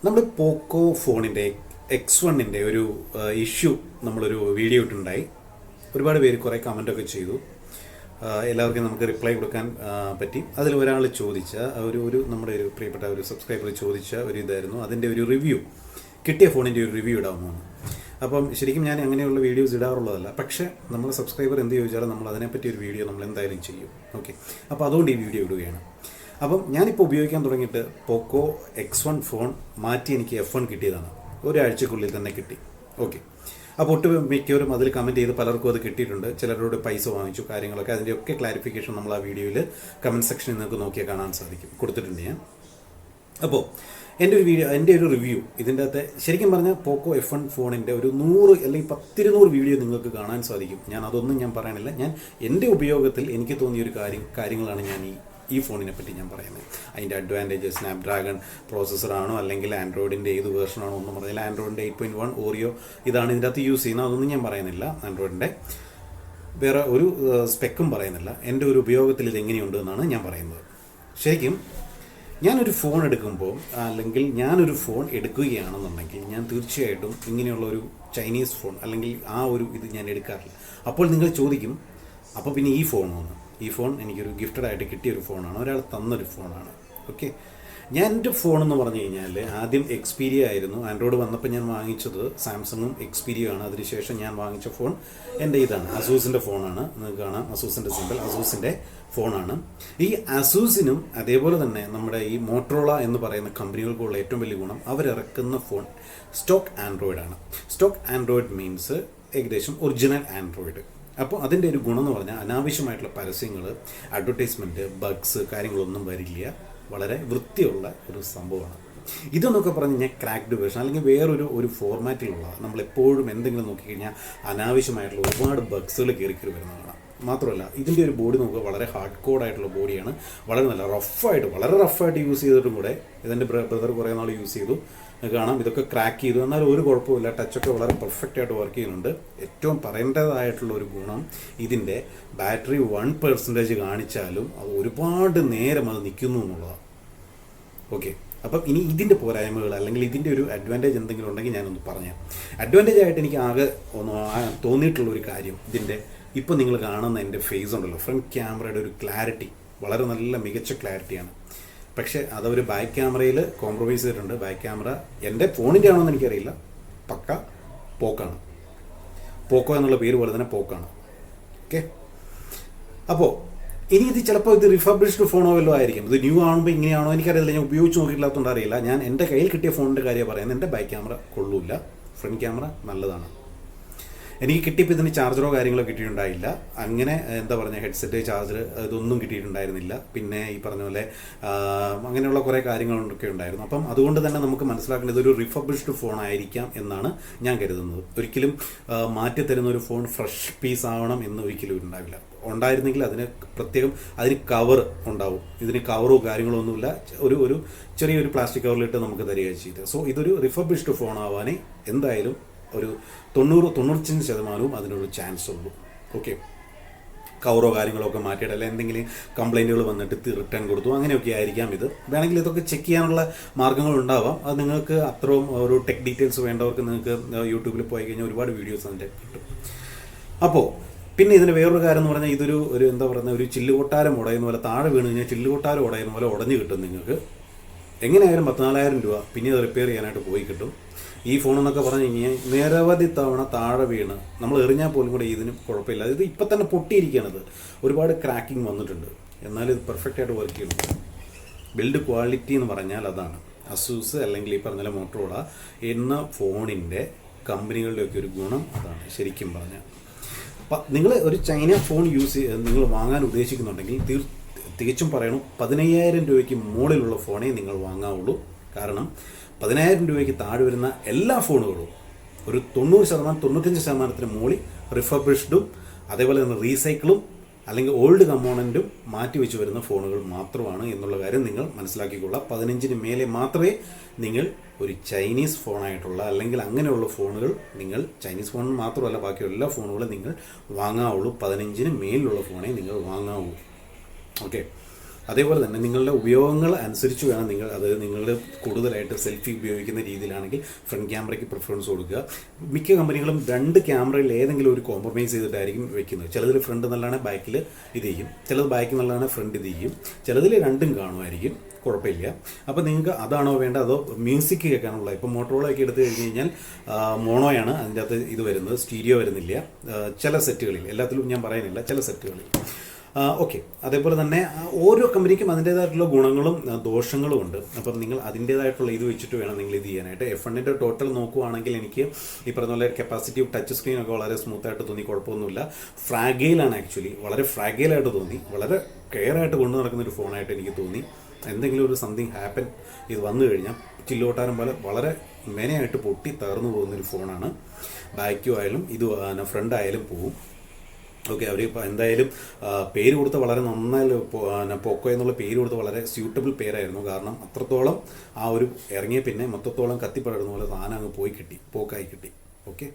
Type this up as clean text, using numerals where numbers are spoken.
നമ്മൾ പോക്കോ ഫോണിൻ്റെ X1 ഒരു ഇഷ്യൂ നമ്മളൊരു വീഡിയോ ഇട്ടുണ്ടായി. ഒരുപാട് പേര് കുറേ കമൻറ്റൊക്കെ ചെയ്തു. എല്ലാവർക്കും നമുക്ക് റിപ്ലൈ കൊടുക്കാൻ പറ്റി. അതിൽ ഒരാൾ ചോദിച്ച നമ്മുടെ ഒരു പ്രിയപ്പെട്ട ഒരു സബ്സ്ക്രൈബർ ചോദിച്ച ഒരു ഇതായിരുന്നു, അതിൻ്റെ ഒരു റിവ്യൂ, കിട്ടിയ ഫോണിൻ്റെ ഒരു റിവ്യൂ ഇടാമെന്നാണ്. അപ്പം ശരിക്കും ഞാൻ അങ്ങനെയുള്ള വീഡിയോസ് ഇടാറുള്ളതല്ല, പക്ഷേ നമ്മൾ സബ്സ്ക്രൈബർ എന്ത് ചോദിച്ചാലും നമ്മൾ അതിനെപ്പറ്റി ഒരു വീഡിയോ നമ്മൾ എന്തായാലും ചെയ്യും. ഓക്കെ, അപ്പോൾ അതുകൊണ്ട് ഈ വീഡിയോ ഇടുകയാണ്. അപ്പം ഞാനിപ്പോൾ ഉപയോഗിക്കാൻ തുടങ്ങിയിട്ട് പോക്കോ X1 ഫോൺ മാറ്റി എനിക്ക് F1 കിട്ടിയതാണ്. ഒരാഴ്ചക്കുള്ളിൽ തന്നെ കിട്ടി. ഓക്കെ, അപ്പോൾ മിക്കവരും അതിൽ കമൻറ്റ് ചെയ്ത് പലർക്കും അത് കിട്ടിയിട്ടുണ്ട്. ചിലരോട് പൈസ വാങ്ങിച്ചു, കാര്യങ്ങളൊക്കെ, അതിൻ്റെയൊക്കെ ക്ലാരിഫിക്കേഷൻ നമ്മൾ ആ വീഡിയോയിൽ കമൻറ്റ് സെക്ഷനിൽ നിങ്ങൾക്ക് നോക്കിയാൽ കാണാൻ സാധിക്കും, കൊടുത്തിട്ടുണ്ട് ഞാൻ. അപ്പോൾ എൻ്റെ ഒരു റിവ്യൂ ഇതിൻ്റെ അകത്ത് ശരിക്കും പറഞ്ഞാൽ പോക്കോ F1 ഫോണിൻ്റെ ഒരു 100 അല്ലെങ്കിൽ 10-200 വീഡിയോ നിങ്ങൾക്ക് കാണാൻ സാധിക്കും. ഞാൻ അതൊന്നും ഞാൻ പറയണില്ല. ഞാൻ എൻ്റെ ഉപയോഗത്തിൽ എനിക്ക് തോന്നിയൊരു കാര്യങ്ങളാണ് ഞാൻ ഈ ഫോണിനെ പറ്റി ഞാൻ പറയുന്നത്. അതിൻ്റെ അഡ്വാൻറ്റേജസ്, സ്നാപ്ഡ്രാഗൺ പ്രോസസ്സറാണോ അല്ലെങ്കിൽ ആൻഡ്രോയിഡിൻ്റെ ഏത് വേർഷനാണോ ഒന്നും പറഞ്ഞില്ല. ആൻഡ്രോയിഡിൻ്റെ 8.1 ഓറിയോ ഇതാണ് ഇതിൻ്റെ അകത്ത് യൂസ് ചെയ്യുന്നത്, അതൊന്നും ഞാൻ പറയുന്നില്ല. ആൻഡ്രോയിഡിൻ്റെ വേറെ ഒരു സ്പെക്കും പറയുന്നില്ല. എൻ്റെ ഒരു ഉപയോഗത്തിൽ ഇതെങ്ങനെയുണ്ട് എന്നാണ് ഞാൻ പറയുന്നത്. ശരിക്കും ഞാനൊരു ഫോൺ എടുക്കുമ്പോൾ അല്ലെങ്കിൽ ഞാനൊരു ഫോൺ എടുക്കുകയാണെന്നുണ്ടെങ്കിൽ ഞാൻ തീർച്ചയായിട്ടും ഇങ്ങനെയുള്ള ഒരു ചൈനീസ് ഫോൺ അല്ലെങ്കിൽ ഇത് ഞാൻ എടുക്കാറില്ല. അപ്പോൾ നിങ്ങൾ ചോദിക്കും, അപ്പോൾ പിന്നെ ഈ ഫോണോന്ന്? ഈ ഫോൺ എനിക്കൊരു ഗിഫ്റ്റഡായിട്ട് കിട്ടിയൊരു ഫോണാണ്, ഒരാൾ തന്നൊരു ഫോണാണ്. ഓക്കെ, എൻ്റെ ഫോണെന്ന് പറഞ്ഞു കഴിഞ്ഞാൽ ആദ്യം എക്സ്പീരിയ ആയിരുന്നു. ആൻഡ്രോയിഡ് വന്നപ്പോൾ ഞാൻ വാങ്ങിച്ചത് സാംസങ്ങും എക്സ്പീരിയ ആണ്. അതിനുശേഷം ഞാൻ വാങ്ങിച്ച ഫോൺ എൻ്റെ ഇതാണ്, അസൂസിൻ്റെ ഫോണാണ്. നിങ്ങൾക്ക് കാണാം അസൂസിൻ്റെ സിമ്പിൾ, അസൂസിൻ്റെ ഫോണാണ്. ഈ അസൂസിനും അതേപോലെ തന്നെ നമ്മുടെ ഈ മോട്ടറോള എന്ന് പറയുന്ന കമ്പനികൾക്കുള്ള ഏറ്റവും വലിയ ഗുണം, അവരിറക്കുന്ന ഫോൺ സ്റ്റോക്ക് ആൻഡ്രോയിഡാണ്. സ്റ്റോക്ക് ആൻഡ്രോയിഡ് മീൻസ് ഏകദേശം ഒറിജിനൽ ആൻഡ്രോയിഡ്. അപ്പോൾ അതിൻ്റെ ഒരു ഗുണം എന്ന് പറഞ്ഞാൽ അനാവശ്യമായിട്ടുള്ള പരസ്യങ്ങൾ, അഡ്വർടൈസ്മെൻറ്റ്, ബഗ്സ്, കാര്യങ്ങളൊന്നും വരില്ല. വളരെ വൃത്തിയുള്ള ഒരു സംഭവമാണ്. ഇതെന്നൊക്കെ പറഞ്ഞ് കഴിഞ്ഞാൽ ക്രാക്ഡ് വേർഷൻ അല്ലെങ്കിൽ വേറൊരു ഫോർമാറ്റിലുള്ള, നമ്മളെപ്പോഴും എന്തെങ്കിലും നോക്കിക്കഴിഞ്ഞാൽ അനാവശ്യമായിട്ടുള്ള ഒരുപാട് ബഗ്സുകൾ കയറി വരുന്നതാണ്. മാത്രമല്ല ഇതിൻ്റെ ഒരു ബോഡി നോക്കുക, വളരെ ഹാർഡ് കോഡായിട്ടുള്ള ബോഡിയാണ്. വളരെ നല്ല വളരെ റഫായിട്ട് യൂസ് ചെയ്തിട്ടും കൂടെ, ഇതെൻ്റെ ബ്രദർ കുറേ നാൾ യൂസ് ചെയ്തു, കാണാം ഇതൊക്കെ ക്രാക്ക് ചെയ്തു. എന്നാലും ഒരു കുഴപ്പമില്ല, ടച്ചൊക്കെ വളരെ പെർഫെക്റ്റ് ആയിട്ട് വർക്ക് ചെയ്യുന്നുണ്ട്. ഏറ്റവും പറയേണ്ടതായിട്ടുള്ള ഒരു ഗുണം, ഇതിൻ്റെ ബാറ്ററി 1% കാണിച്ചാലും അത് ഒരുപാട് നേരം അത് നിൽക്കുന്നു എന്നുള്ളതാണ്. ഓക്കെ, അപ്പം ഇനി ഇതിൻ്റെ പോരായ്മകൾ അല്ലെങ്കിൽ ഇതിൻ്റെ ഒരു അഡ്വാൻറ്റേജ് എന്തെങ്കിലും ഉണ്ടെങ്കിൽ ഞാനൊന്ന് പറയാം. അഡ്വാൻറ്റേജ് ആയിട്ട് എനിക്ക് ആകെ തോന്നിയിട്ടുള്ളൊരു കാര്യം, ഇതിൻ്റെ ഇപ്പോൾ നിങ്ങൾ കാണുന്ന എൻ്റെ ഫേസ് ഉണ്ടല്ലോ, ഫ്രണ്ട് ക്യാമറയുടെ ഒരു ക്ലാരിറ്റി വളരെ നല്ല മികച്ച ക്ലാരിറ്റിയാണ്. പക്ഷേ അതവർ ബാക്ക് ക്യാമറയിൽ കോംപ്രമൈസ് ചെയ്തിട്ടുണ്ട്. ബാക്ക് ക്യാമറ എൻ്റെ ഫോണിൻ്റെ ആണോ എന്ന് എനിക്കറിയില്ല, പക്ക പോക്കാണ്. പോക്കോ എന്നുള്ള പേര് പോലെ തന്നെ പോക്കാണ്. ഓക്കെ, അപ്പോൾ ഇനി ഇത് ചിലപ്പോൾ ഇത് റിഫർബിഷ്ഡ് ഫോണോ വല്ലതും ആയിരിക്കും. ഇത് ന്യൂ ആകുമ്പോൾ ഇങ്ങനെയാണോ എനിക്കറിയില്ല, ഞാൻ ഉപയോഗിച്ച് നോക്കിയില്ലാത്തതുകൊണ്ട് അറിയില്ല. ഞാൻ എൻ്റെ കയ്യിൽ കിട്ടിയ ഫോണിൻ്റെ കാര്യം പറയുന്നത്. എൻ്റെ ബാക്ക് ക്യാമറ കൊള്ളൂല്ല, ഫ്രണ്ട് ക്യാമറ നല്ലതാണ്. എനിക്ക് കിട്ടിയപ്പോൾ ഇതിന് ചാർജറോ കാര്യങ്ങളോ കിട്ടിയിട്ടുണ്ടായില്ല. അങ്ങനെ എന്താ പറയുക, ഹെഡ്സെറ്റ്, ചാർജർ ഇതൊന്നും കിട്ടിയിട്ടുണ്ടായിരുന്നില്ല. പിന്നെ ഈ പറഞ്ഞ പോലെ അങ്ങനെയുള്ള കുറേ കാര്യങ്ങളൊക്കെ ഉണ്ടായിരുന്നു. അപ്പം അതുകൊണ്ട് തന്നെ നമുക്ക് മനസ്സിലാക്കേണ്ടത് ഒരു റിഫർബിഷ്ഡ് ഫോൺ ആയിരിക്കാം എന്നാണ് ഞാൻ കരുതുന്നത്. ഒരിക്കലും മാറ്റിത്തരുന്ന ഒരു ഫോൺ ഫ്രഷ് പീസ് ആവണം എന്ന് ഒരിക്കലും ഉണ്ടാവില്ല. ഉണ്ടായിരുന്നെങ്കിൽ അതിന് പ്രത്യേകം അതിന് കവർ ഉണ്ടാവും. ഇതിന് കവറോ കാര്യങ്ങളോ ഒന്നുമില്ല, ഒരു ചെറിയൊരു പ്ലാസ്റ്റിക് കവറിലിട്ട് നമുക്ക് തരിക ചെയ്തത്. സോ ഇതൊരു റിഫർബിഷ്ഡ് ഫോൺ ആവാനേ എന്തായാലും ഒരു 90-95% അതിനൊരു ചാൻസ് ഉള്ളൂ. ഓക്കെ, കവറോ കാര്യങ്ങളോ ഒക്കെ മാറ്റിയിട്ട് അല്ലെങ്കിൽ എന്തെങ്കിലും കംപ്ലൈൻറ്റുകൾ വന്നിട്ട് റിട്ടേൺ കൊടുത്തു, അങ്ങനെയൊക്കെ ആയിരിക്കാം. ഇത് വേണമെങ്കിൽ ഇതൊക്കെ ചെക്ക് ചെയ്യാനുള്ള മാർഗ്ഗങ്ങളുണ്ടാവാം. അത് നിങ്ങൾക്ക് അത്രയും ഒരു ടെക് ഡീറ്റെയിൽസ് വേണ്ടവർക്ക് നിങ്ങൾക്ക് യൂട്യൂബിൽ പോയി കഴിഞ്ഞാൽ ഒരുപാട് വീഡിയോസ് അതിൻ്റെ കിട്ടും. അപ്പോൾ പിന്നെ ഇതിന് വേറൊരു കാര്യം എന്ന് പറഞ്ഞാൽ, ഇതൊരു എന്താ പറയുക, ഒരു ചില്ലുകൊട്ടാരം ഉടയുന്ന പോലെ, താഴെ വീണ് കഴിഞ്ഞാൽ ചില്ലുകൊട്ടാരം ഉടയുന്ന പോലെ ഉടഞ്ഞു കിട്ടും നിങ്ങൾക്ക്. എങ്ങനെയായാലും 14,000 രൂപ പിന്നെ അത് റിപ്പയർ ചെയ്യാനായിട്ട് പോയി കിട്ടും. ഈ ഫോണെന്നൊക്കെ പറഞ്ഞു കഴിഞ്ഞാൽ നിരവധി തവണ താഴെ വീണ് നമ്മൾ എറിഞ്ഞാൽ പോലും കൂടെ ഇതിന് കുഴപ്പമില്ല. ഇത് ഇപ്പം തന്നെ പൊട്ടിയിരിക്കുകയാണത്, ഒരുപാട് ക്രാക്കിംഗ് വന്നിട്ടുണ്ട്, എന്നാലും ഇത് പെർഫെക്റ്റ് ആയിട്ട് വർക്ക് ചെയ്യുന്നു. ബിൽഡ് ക്വാളിറ്റി എന്ന് പറഞ്ഞാൽ അതാണ്. അസൂസ് അല്ലെങ്കിൽ ഈ പറഞ്ഞ മോട്ടറോള എന്ന ഫോണിൻ്റെ കമ്പനികളുടെയൊക്കെ ഒരു ഗുണം അതാണ് ശരിക്കും പറഞ്ഞാൽ. അപ്പം നിങ്ങൾ ഒരു ചൈന ഫോൺ നിങ്ങൾ വാങ്ങാൻ ഉദ്ദേശിക്കുന്നുണ്ടെങ്കിൽ തികച്ചും പറയണം, 15,000 രൂപയ്ക്ക് മുകളിലുള്ള ഫോണേ നിങ്ങൾ വാങ്ങാവുള്ളൂ. കാരണം 15,000 രൂപയ്ക്ക് താഴെ വരുന്ന എല്ലാ ഫോണുകളും ഒരു 90-95% മുകളിൽ റിഫർബിഷ്ഡും അതേപോലെ തന്നെ റീസൈക്കിളും അല്ലെങ്കിൽ ഓൾഡ് കമ്പോണൻറ്റും മാറ്റി വെച്ച് വരുന്ന ഫോണുകൾ മാത്രമാണ് എന്നുള്ള കാര്യം നിങ്ങൾ മനസ്സിലാക്കിക്കൊള്ളുക. 15-ന് മേലെ മാത്രമേ നിങ്ങൾ ഒരു ചൈനീസ് ഫോണായിട്ടുള്ള അല്ലെങ്കിൽ അങ്ങനെയുള്ള ഫോണുകൾ നിങ്ങൾ, ചൈനീസ് ഫോൺ മാത്രമല്ല ബാക്കി എല്ലാ ഫോണുകളും നിങ്ങൾ വാങ്ങാവുള്ളൂ. 15-ന് മേലിലുള്ള ഫോണേ നിങ്ങൾ വാങ്ങാവൂ. ഓക്കെ, അതേപോലെ തന്നെ നിങ്ങളുടെ ഉപയോഗങ്ങൾ അനുസരിച്ച് വേണം നിങ്ങൾ അത് നിങ്ങൾ കൂടുതലായിട്ട് സെൽഫി ഉപയോഗിക്കുന്ന രീതിയിലാണെങ്കിൽ ഫ്രണ്ട് ക്യാമറയ്ക്ക് പ്രിഫറൻസ് കൊടുക്കുക. മിക്ക കമ്പനികളും രണ്ട് ക്യാമറയിൽ ഏതെങ്കിലും ഒരു കോംപ്രമൈസ് ചെയ്തിട്ടായിരിക്കും വെക്കുന്നത്. ചിലതിൽ ഫ്രണ്ട് നല്ലതാണ്, ബാക്കിൽ ഇത് ചെയ്യും. ചിലത് ബാക്കിൽ നല്ലതാണ്, ഫ്രണ്ട് ഇത് ചെയ്യും. ചിലതിൽ രണ്ടും കാണുമായിരിക്കും, കുഴപ്പമില്ല. അപ്പോൾ നിങ്ങൾക്ക് അതാണോ വേണ്ടത്, അതോ മ്യൂസിക് കേൾക്കാനുള്ള, ഇപ്പോൾ മോട്ടോറോളൊക്കെ എടുത്തു കഴിഞ്ഞ് കഴിഞ്ഞാൽ മോണോയാണ് അതിൻ്റെ അകത്ത് ഇത് വരുന്നത്, സ്റ്റീരിയോ വരുന്നില്ല ചില സെറ്റുകളിൽ, എല്ലാത്തിലും ഞാൻ പറയുന്നില്ല, ചില സെറ്റുകളിൽ. ഓക്കെ. അതേപോലെ തന്നെ ഓരോ കമ്പനിക്കും അതിൻ്റേതായിട്ടുള്ള ഗുണങ്ങളും ദോഷങ്ങളും ഉണ്ട്. അപ്പം നിങ്ങൾ അതിൻ്റേതായിട്ടുള്ള ഇത് വെച്ചിട്ട് വേണം നിങ്ങൾ ഇത് ചെയ്യാനായിട്ട്. F1-ൻ്റെ ടോട്ടൽ നോക്കുവാണെങ്കിൽ എനിക്ക് ഈ പറഞ്ഞ പോലെ കപ്പാസിറ്റീവ് ടച്ച് സ്ക്രീനൊക്കെ വളരെ സ്മൂത്തായിട്ട് തോന്നി, കുഴപ്പമൊന്നുമില്ല. ഫ്രാഗൈലാണ്, ആക്ച്വലി വളരെ ഫ്രാഗൈലായിട്ട് തോന്നി, വളരെ കെയറായിട്ട് കൊണ്ടു നടക്കുന്ന ഒരു ഫോണായിട്ട് എനിക്ക് തോന്നി. എന്തെങ്കിലും ഒരു സംതിങ് ഹാപ്പൻ ഇത് വന്നു കഴിഞ്ഞാൽ ചില്ലോട്ടാരം പോലെ വളരെ മെനയായിട്ട് പൊട്ടി തകർന്നു പോകുന്നൊരു ഫോണാണ്. ബാക്കും ആയാലും ഇത് ഫ്രണ്ട് ആയാലും പോവും. ഓക്കെ. അവർ എന്തായാലും പേര് കൊടുത്ത് വളരെ നന്നായി, പോക്കോ എന്നുള്ള പേര് കൊടുത്ത് വളരെ സ്യൂട്ടബിൾ പേരായിരുന്നു. കാരണം അത്രത്തോളം ആ ഒരു ഇറങ്ങിയ പിന്നെ മൊത്തത്തോളം കത്തിപ്പടരുന്ന പോലെ സാധനം അങ്ങ് പോയി കിട്ടി, പോക്കായി കിട്ടി. ഓക്കെ.